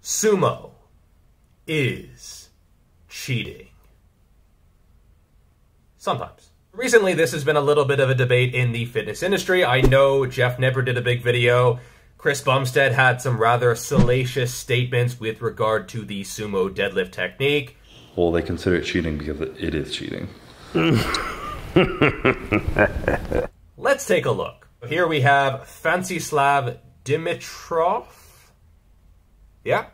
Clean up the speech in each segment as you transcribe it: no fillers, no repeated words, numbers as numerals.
Sumo is cheating. Sometimes. Recently, this has been a little bit of a debate in the fitness industry. I know Geoff Nippard did a big video. Chris Bumstead had some rather salacious statements with regard to the sumo deadlift technique. Well, they consider it cheating because it is cheating. Let's take a look. Here we have Fancyslav Dimitrov. Yeah.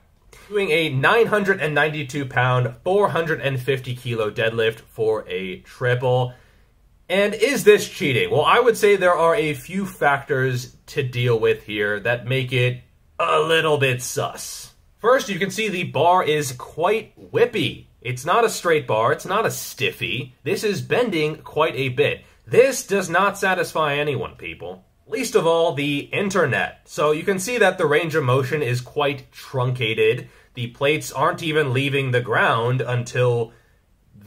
Doing a 992-pound, 450-kilo deadlift for a triple. And is this cheating? Well, I would say there are a few factors to deal with here that make it a little bit sus. First, you can see the bar is quite whippy. It's not a straight bar, it's not a stiffy. This is bending quite a bit. This does not satisfy anyone, people. Least of all, the internet. So you can see that the range of motion is quite truncated. The plates aren't even leaving the ground until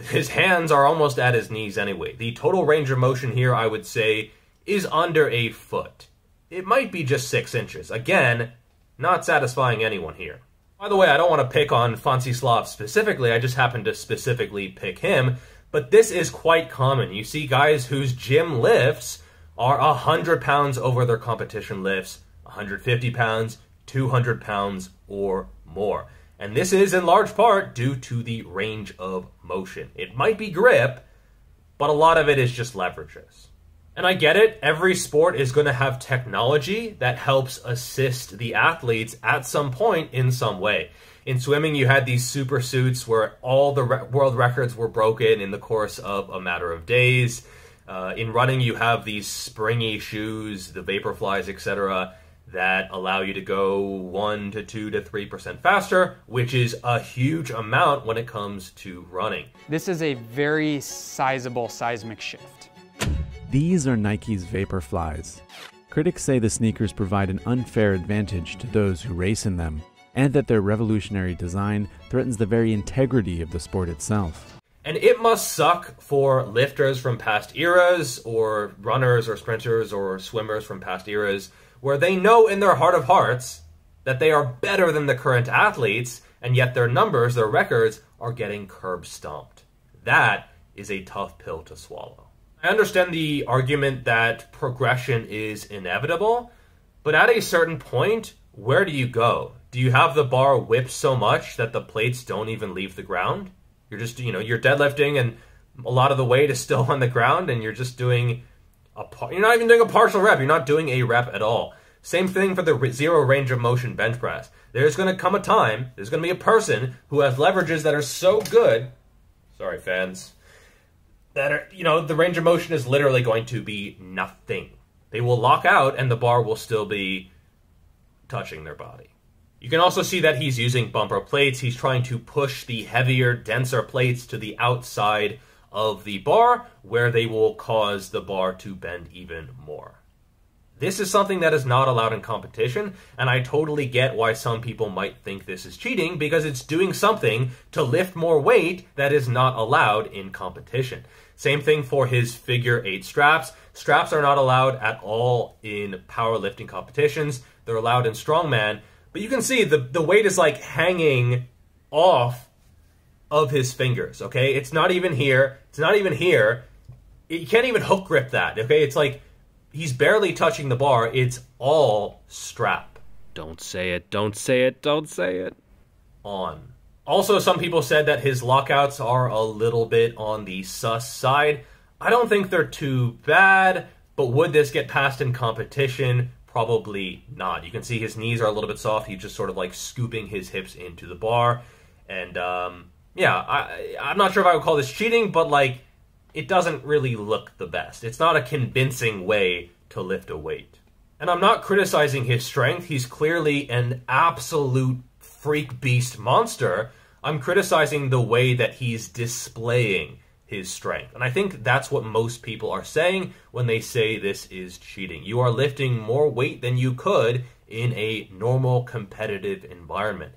his hands are almost at his knees anyway. The total range of motion here, I would say, is under a foot. It might be just 6 inches. Again, not satisfying anyone here. By the way, I don't want to pick on Fancyslav specifically, I just happen to specifically pick him, but this is quite common. You see guys whose gym lifts are 100 pounds over their competition lifts, 150 pounds, 200 pounds, or more. And this is in large part due to the range of motion. It might be grip, but a lot of it is just leverages. And I get it, every sport is going to have technology that helps assist the athletes at some point in some way. In swimming, you had these super suits where all the world records were broken in the course of a matter of days. In running, you have these springy shoes, the Vaporflies, etc., that allow you to go 1 to 2 to 3% faster, which is a huge amount when it comes to running. This is a very sizable seismic shift. These are Nike's Vaporflies. Critics say the sneakers provide an unfair advantage to those who race in them, and that their revolutionary design threatens the very integrity of the sport itself. And it must suck for lifters from past eras, or runners or sprinters or swimmers from past eras, where they know in their heart of hearts that they are better than the current athletes, and yet their numbers, their records, are getting curb stomped. That is a tough pill to swallow. I understand the argument that progression is inevitable, but at a certain point, where do you go? Do you have the bar whipped so much that the plates don't even leave the ground? You're just, you're deadlifting and a lot of the weight is still on the ground and you're just doing you're not even doing a partial rep. You're not doing a rep at all. Same thing for the zero range of motion bench press. There's going to come a time, there's going to be a person who has leverages that are so good, sorry fans, that are, the range of motion is literally going to be nothing. They will lock out and the bar will still be touching their body. You can also see that he's using bumper plates. He's trying to push the heavier, denser plates to the outside of the bar, where they will cause the bar to bend even more. This is something that is not allowed in competition, and I totally get why some people might think this is cheating, because it's doing something to lift more weight that is not allowed in competition. Same thing for his figure 8 straps. Straps are not allowed at all in powerlifting competitions. They're allowed in strongman, but you can see the weight is like hanging off of his fingers, okay? It's not even here. It's not even here. You can't even hook grip that, okay? It's like he's barely touching the bar. It's all strap. Don't say it, don't say it, don't say it. On. Also, some people said that his lockouts are a little bit on the sus side. I don't think they're too bad, but would this get passed in competition? Probably not. You can see his knees are a little bit soft. He's just sort of like scooping his hips into the bar. And, yeah, I'm not sure if I would call this cheating, but, like, it doesn't really look the best. It's not a convincing way to lift a weight. And I'm not criticizing his strength. He's clearly an absolute freak beast monster. I'm criticizing the way that he's displaying his strength. And I think that's what most people are saying when they say this is cheating. You are lifting more weight than you could in a normal competitive environment.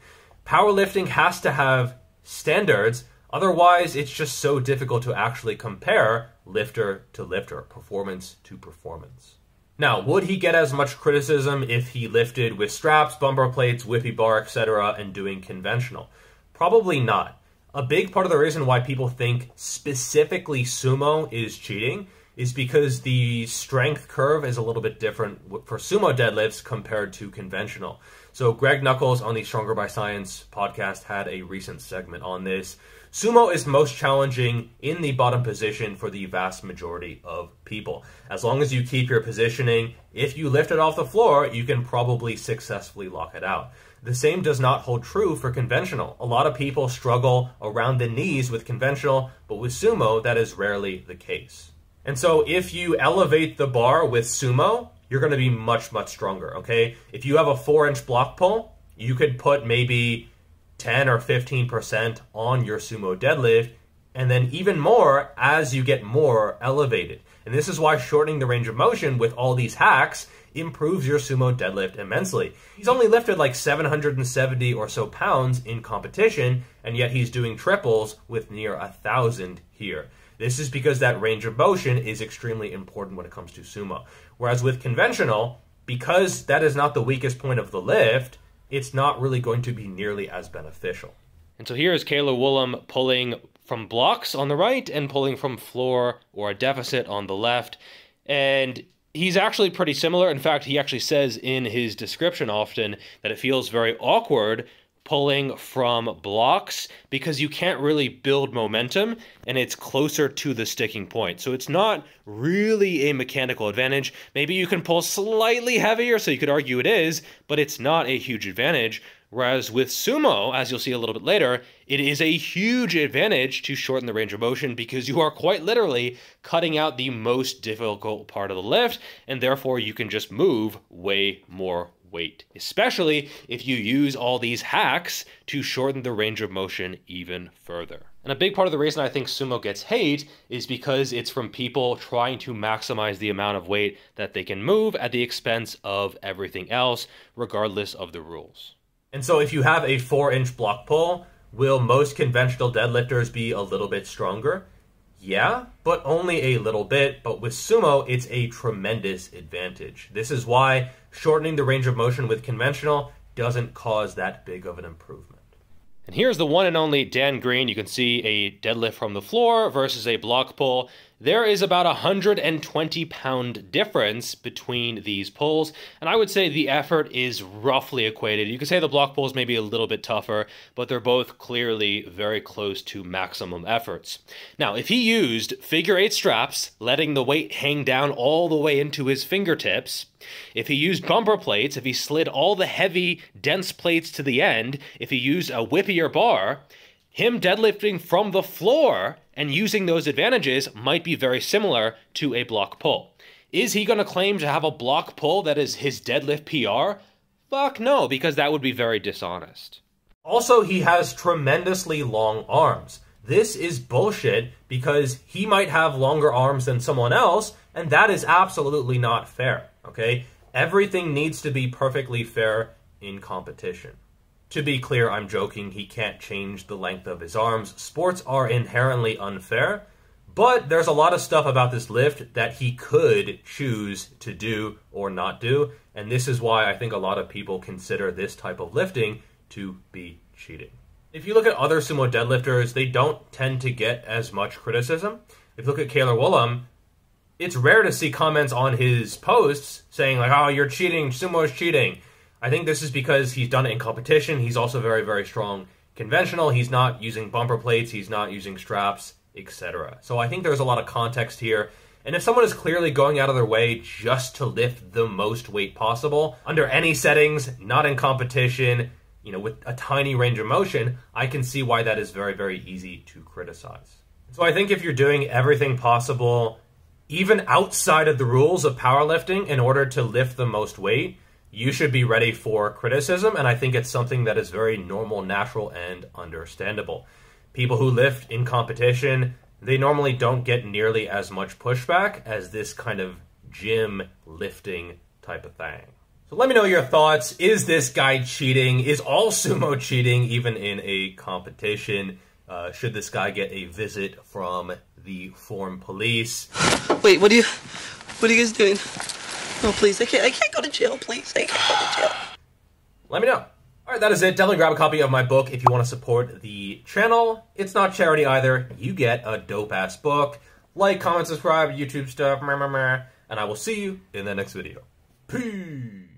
Powerlifting has to have standards, otherwise it's just so difficult to actually compare lifter to lifter, performance to performance. Now, would he get as much criticism if he lifted with straps, bumper plates, whippy bar, etc., and doing conventional? Probably not. A big part of the reason why people think specifically sumo is cheating is because the strength curve is a little bit different for sumo deadlifts compared to conventional. So Greg Nuckols on the Stronger by Science podcast had a recent segment on this. Sumo is most challenging in the bottom position for the vast majority of people. As long as you keep your positioning, if you lift it off the floor, you can probably successfully lock it out. The same does not hold true for conventional. A lot of people struggle around the knees with conventional, but with sumo, that is rarely the case. And so if you elevate the bar with sumo, you're going to be much, much stronger, okay? If you have a 4-inch block pull, you could put maybe 10 or 15% on your sumo deadlift, and then even more as you get more elevated. And this is why shortening the range of motion with all these hacks improves your sumo deadlift immensely. He's only lifted like 770 or so pounds in competition, and yet he's doing triples with near 1,000 here. This is because that range of motion is extremely important when it comes to sumo. Whereas with conventional, because that is not the weakest point of the lift, it's not really going to be nearly as beneficial. And so here is Kayla Woolham pulling from blocks on the right and pulling from floor or a deficit on the left. And he's actually pretty similar. In fact, he actually says in his description often that it feels very awkward pulling from blocks because you can't really build momentum and it's closer to the sticking point. So it's not really a mechanical advantage. Maybe you can pull slightly heavier, so you could argue it is, but it's not a huge advantage. Whereas with sumo, as you'll see a little bit later, it is a huge advantage to shorten the range of motion because you are quite literally cutting out the most difficult part of the lift, and therefore you can just move way more weight, especially if you use all these hacks to shorten the range of motion even further. And a big part of the reason I think sumo gets hate is because it's from people trying to maximize the amount of weight that they can move at the expense of everything else, regardless of the rules. And so if you have a 4-inch block pull, will most conventional deadlifters be a little bit stronger? Yeah, but only a little bit. But with sumo, it's a tremendous advantage. This is why shortening the range of motion with conventional doesn't cause that big of an improvement. And here's the one and only Dan Green. You can see a deadlift from the floor versus a block pull. There is about a 120-pound difference between these pulls, and I would say the effort is roughly equated. You could say the block pulls may be a little bit tougher, but they're both clearly very close to maximum efforts. Now, if he used figure-8 straps, letting the weight hang down all the way into his fingertips, if he used bumper plates, if he slid all the heavy, dense plates to the end, if he used a whippier bar, him deadlifting from the floor and using those advantages might be very similar to a block pull. Is he going to claim to have a block pull that is his deadlift PR? Fuck no, because that would be very dishonest. Also, he has tremendously long arms. This is bullshit because he might have longer arms than someone else, and that is absolutely not fair, okay? Everything needs to be perfectly fair in competition. To be clear, I'm joking. He can't change the length of his arms. Sports are inherently unfair, but there's a lot of stuff about this lift that he could choose to do or not do, and this is why I think a lot of people consider this type of lifting to be cheating. If you look at other sumo deadlifters, they don't tend to get as much criticism. If you look at Kayla Woolham, it's rare to see comments on his posts saying like, oh, you're cheating, sumo is cheating. I think this is because he's done it in competition. He's also very, very strong conventional. He's not using bumper plates. He's not using straps, etc. So I think there's a lot of context here. And if someone is clearly going out of their way just to lift the most weight possible, under any settings, not in competition, you know, with a tiny range of motion, I can see why that is very, very easy to criticize. So I think if you're doing everything possible, even outside of the rules of powerlifting, in order to lift the most weight, you should be ready for criticism, and I think it's something that is very normal, natural, and understandable. People who lift in competition, they normally don't get nearly as much pushback as this kind of gym lifting type of thing. So let me know your thoughts. Is this guy cheating? Is all sumo cheating, even in a competition? Should this guy get a visit from the form police? Wait, what are you guys doing? No, please, I can't go to jail, please. I can't go to jail. Let me know. Alright, that is it. Definitely grab a copy of my book if you want to support the channel. It's not charity either. You get a dope-ass book. Like, comment, subscribe, YouTube stuff, and I will see you in the next video. Peace!